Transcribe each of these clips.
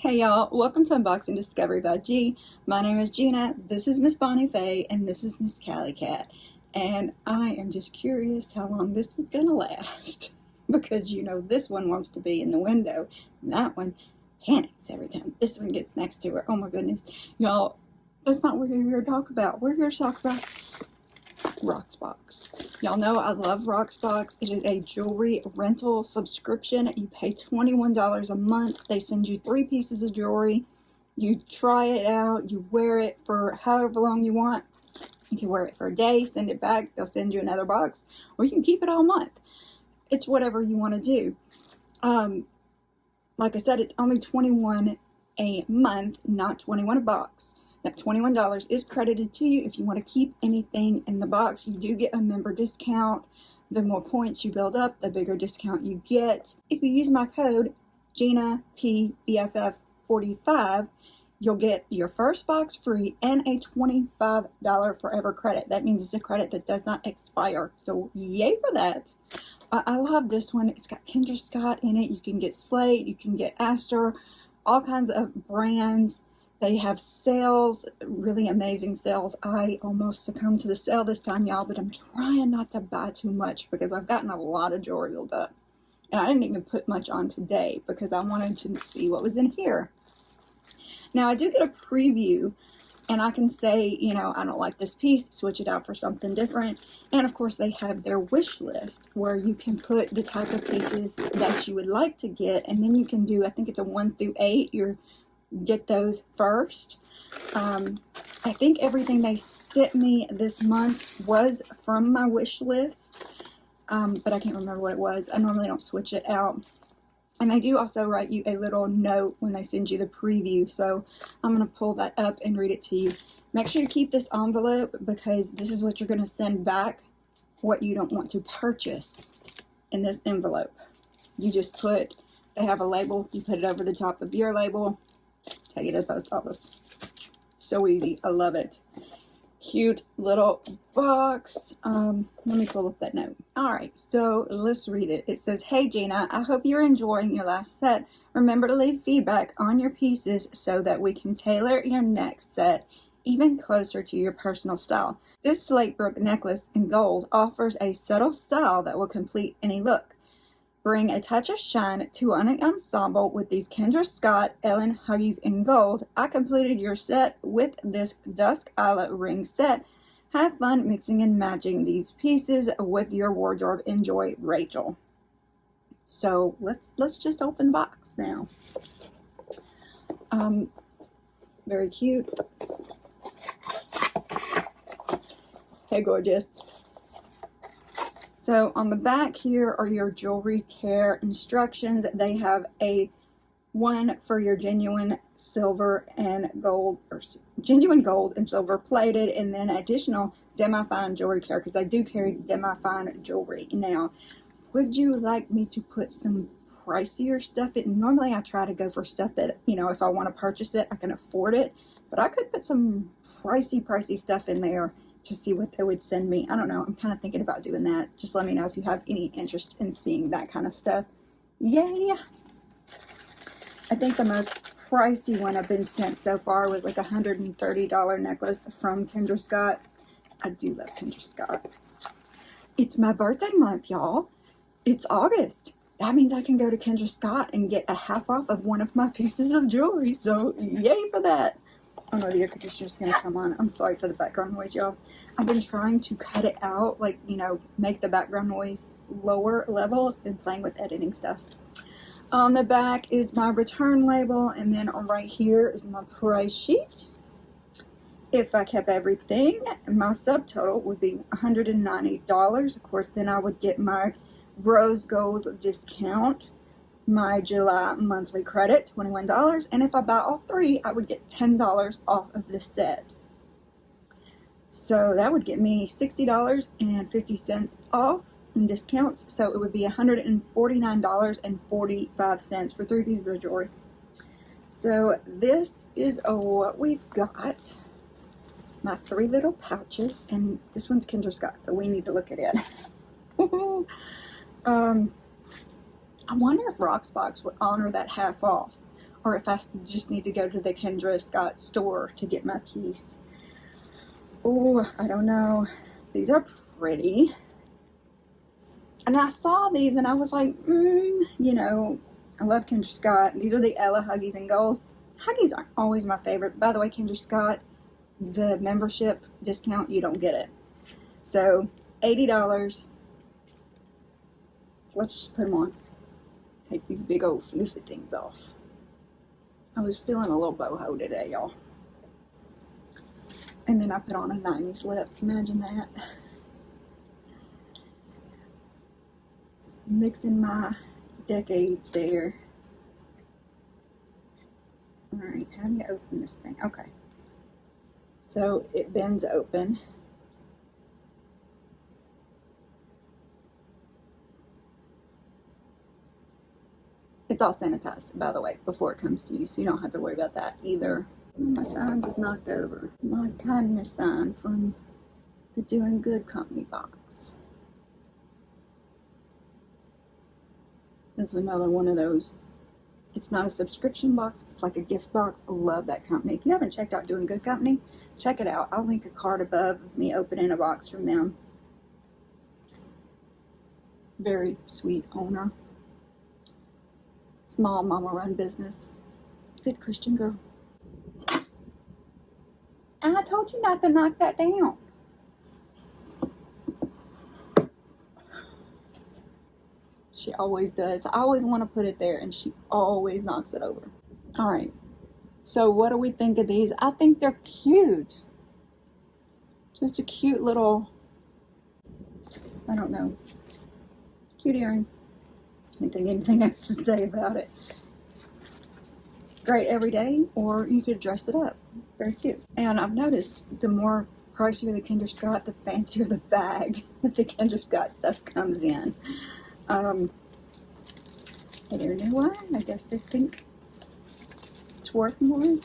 Hey y'all, welcome to Unboxing Discovery by G. My name is Gina, this is Miss Bonnie Faye, and this is Miss Callie Cat. And I am just curious how long this is gonna last. Because you know this one wants to be in the window, and that one panics every time this one gets next to her. Oh my goodness. Y'all, that's not what we're here to talk about. We're here to talk about Rocksbox. Y'all know I love Rocksbox. It is a jewelry rental subscription. You pay $21 a month. They send you 3 pieces of jewelry. You try it out. You wear it for however long you want. You can wear it for a day, send it back. They'll send you another box. Or you can keep it all month. It's whatever you want to do. Like I said, it's only $21 a month, not $21 a box. That $21 is credited to you. If you want to keep anything in the box, you do get a member discount. The more points you build up, the bigger discount you get. If you use my code GinaPBFF45, you'll get your first box free and a $25 forever credit. That means it's a credit that does not expire. So yay for that. I love this one. It's got Kendra Scott in it. You can get Slate, you can get Aster, all kinds of brands. They have sales, really amazing sales. I almost succumbed to the sale this time, y'all, but I'm trying not to buy too much because I've gotten a lot of jewelry built up. And I didn't even put much on today because I wanted to see what was in here. Now, I do get a preview, and I can say, you know, I don't like this piece, switch it out for something different. And, of course, they have their wish list where you can put the type of pieces that you would like to get, and then you can do, I think it's a 1 through 8, get those first. I think everything they sent me this month was from my wish list, but I can't remember what it was. I normally don't switch it out. And they do also write you a little note when they send you the preview, so I'm going to pull that up and read it to you. Make sure you keep this envelope because this is what you're going to send back, what you don't want to purchase in this envelope. You just put, they have a label, you put it over the top of your label, take it to the post office. So easy. I love it. Cute little box. Let me pull up that note. Alright, so let's read it. It says, "Hey Gina, I hope you're enjoying your last set. Remember to leave feedback on your pieces so that we can tailor your next set even closer to your personal style. This slate brook necklace in gold offers a subtle style that will complete any look. Bring a touch of shine to an ensemble with these Kendra Scott Ellen Huggies in gold. I completed your set with this Dusk Ayla Ring Set. Have fun mixing and matching these pieces with your wardrobe. Enjoy, Rachel." So let's just open the box now. Very cute. Hey, gorgeous. So on the back here are your jewelry care instructions. They have a one for your genuine silver and gold, or genuine gold and silver plated, and then additional demi-fine jewelry care because I do carry demi-fine jewelry. Now, would you like me to put some pricier stuff in? Normally I try to go for stuff that, you know, if I want to purchase it, I can afford it, but I could put some pricey stuff in there to see what they would send me. I don't know. I'm kind of thinking about doing that. Just let me know if you have any interest in seeing that kind of stuff. Yay! I think the most pricey one I've been sent so far was like a $130 necklace from Kendra Scott. I do love Kendra Scott. It's my birthday month, y'all. It's August. That means I can go to Kendra Scott and get a half off of one of my pieces of jewelry. So yay for that. Oh no, the air conditioner's gonna come on. I'm sorry for the background noise, y'all. I've been trying to cut it out, like, you know, make the background noise lower level and playing with editing stuff. On the back is my return label, and then right here is my price sheet. If I kept everything, my subtotal would be $190. Of course, then I would get my rose gold discount, my July monthly credit, $21, and if I buy all 3, I would get $10 off of the set. So that would get me $60.50 off in discounts, so it would be $149.45 for 3 pieces of jewelry. So this is what we've got. My 3 little pouches, and this one's Kendra Scott, so we need to look at it. I wonder if Rocksbox would honor that half off, or if I just need to go to the Kendra Scott store to get my piece. Oh, I don't know. These are pretty. And I saw these and I was like, you know, I love Kendra Scott. These are the Ella Huggies in gold. Huggies aren't always my favorite. By the way, Kendra Scott, the membership discount, you don't get it. So, $80. Let's just put them on. Take these big old floofy things off. I was feeling a little boho today, y'all. And then I put on a 90s lip. Imagine that. Mixing my decades there. Alright, how do you open this thing? Okay. So it bends open. It's all sanitized, by the way, before it comes to you, so you don't have to worry about that either. My signs is knocked over. My kindness sign from the Doing Good Company box. It's another one of those. It's not a subscription box, it's like a gift box. I love that company. If you haven't checked out Doing Good Company, check it out. I'll link a card above of me opening a box from them. Very sweet owner. Small mama run business. Good Christian girl. And I told you not to knock that down. She always does. I always want to put it there and she always knocks it over. Alright. So what do we think of these? I think they're cute. Just a cute little, I don't know, cute earring. Can't think of anything else to say about it. Great every day, or you could dress it up. Very cute. And I've noticed the more pricier the Kendra Scott, the fancier the bag that the Kendra Scott stuff comes in. I don't know why. I guess they think it's worth more.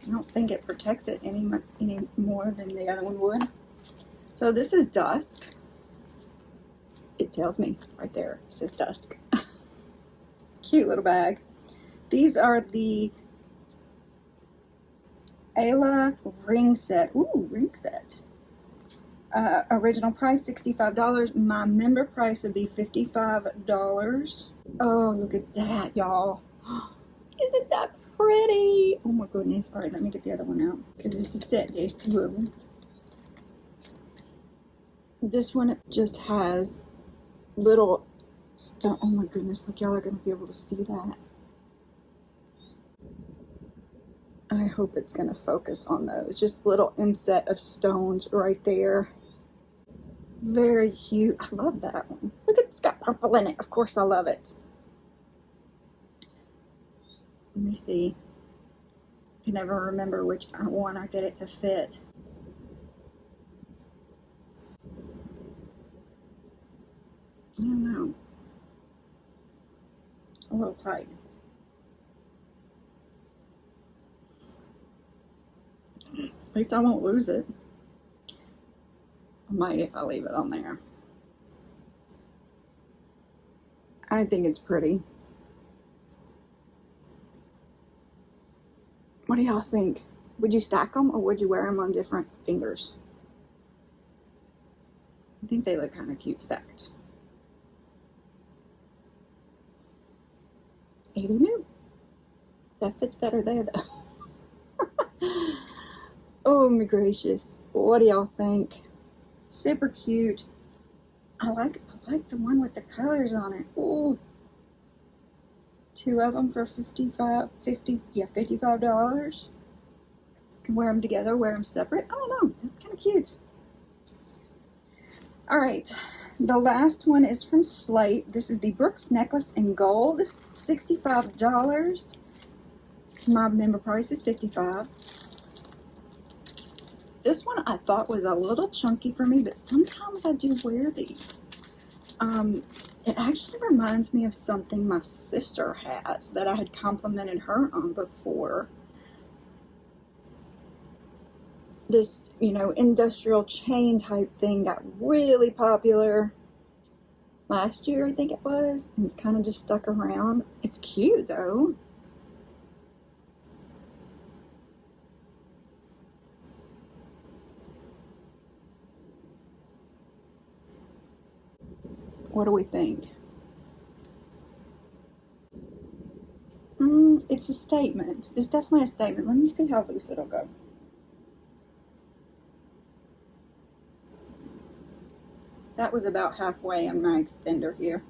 I don't think it protects it any more than the other one would. So this is Dusk. It tells me right there. It says Dusk. Cute little bag. These are the Ayla Ring Set. Ooh, Ring Set. Original price $65. My member price would be $55. Oh, look at that, y'all. Isn't that pretty? Oh my goodness. All right, let me get the other one out because this is set. There's two of them. This one just has little stuff. Oh my goodness, look, y'all are going to be able to see that. I hope it's going to focus on those. Just little inset of stones right there. Very cute. I love that one. Look, it's got purple in it. Of course I love it. Let me see. I can never remember which one I get it to fit. I don't know. It's a little tight. At least I won't lose it. I might if I leave it on there. I think it's pretty. What do y'all think? Would you stack them or would you wear them on different fingers? I think they look kind of cute stacked. 80 new. That fits better there though. Oh my gracious. What do y'all think? Super cute. I like the one with the colors on it. Ooh. Two of them for $55. Can wear them together, wear them separate. I don't know. That's kind of cute. Alright. The last one is from Slate. This is the Brooks necklace in gold. $65. My member price is $55. This one I thought was a little chunky for me, but sometimes I do wear these. It actually reminds me of something my sister has that I had complimented her on before. This, you know, industrial chain type thing got really popular. last year, I think it was, and it's kind of just stuck around. It's cute though. What do we think? It's a statement. It's definitely a statement. Let me see how loose it'll go. That was about halfway on my extender here.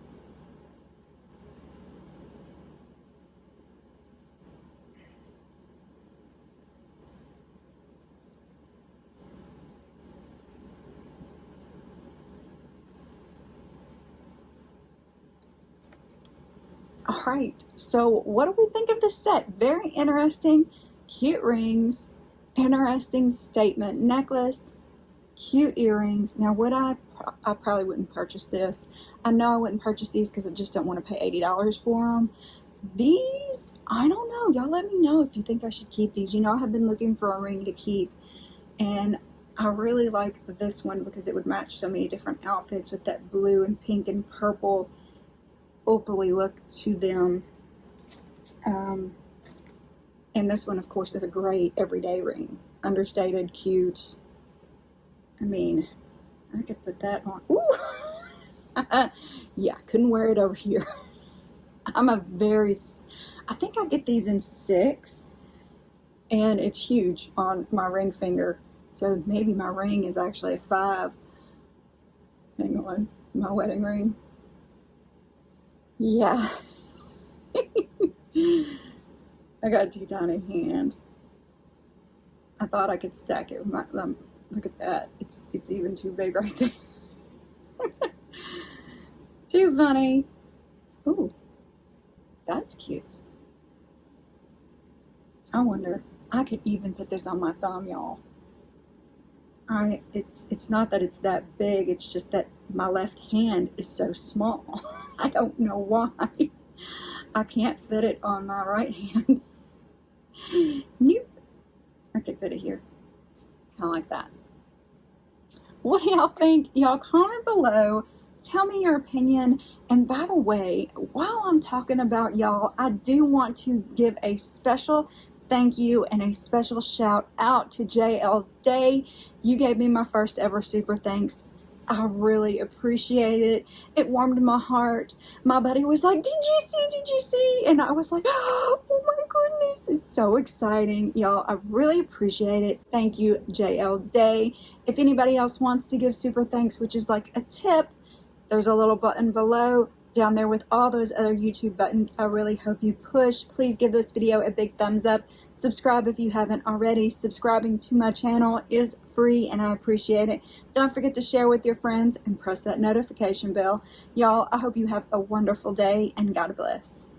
All right, so what do we think of this set? Very interesting, cute rings, interesting statement necklace, cute earrings. Now, would I probably wouldn't purchase this. I know I wouldn't purchase these because I just don't want to pay $80 for them. These, I don't know. Y'all let me know if you think I should keep these. You know, I have been looking for a ring to keep, and I really like this one because it would match so many different outfits with that blue and pink and purple opally look to them. And this one, of course, is a great everyday ring. Understated, cute. I mean, I could put that on. Ooh! Yeah, couldn't wear it over here. I think I get these in 6, and it's huge on my ring finger. So maybe my ring is actually a 5. Hang on, my wedding ring. Yeah. I got a teeny hand. I thought I could stack it with my, look at that. It's even too big right there. Too funny. Ooh, that's cute. I wonder, I could even put this on my thumb, y'all. It's not that it's that big, it's just that my left hand is so small. I don't know why. I can't fit it on my right hand. Nope. I could fit it here. Kind of like that. What do y'all think? Y'all comment below. Tell me your opinion. And by the way, while I'm talking about y'all, I do want to give a special thank you and a special shout out to JL Day. You gave me my first ever super thanks. I really appreciate it. It warmed my heart. My buddy was like, did you see? And I was like, oh my goodness, it's so exciting. Y'all, I really appreciate it. Thank you, JL Day. If anybody else wants to give super thanks, which is like a tip, there's a little button below down there with all those other YouTube buttons. I really hope you push. Please give this video a big thumbs up. Subscribe if you haven't already. Subscribing to my channel is free and I appreciate it. Don't forget to share with your friends and press that notification bell. Y'all, I hope you have a wonderful day and God bless.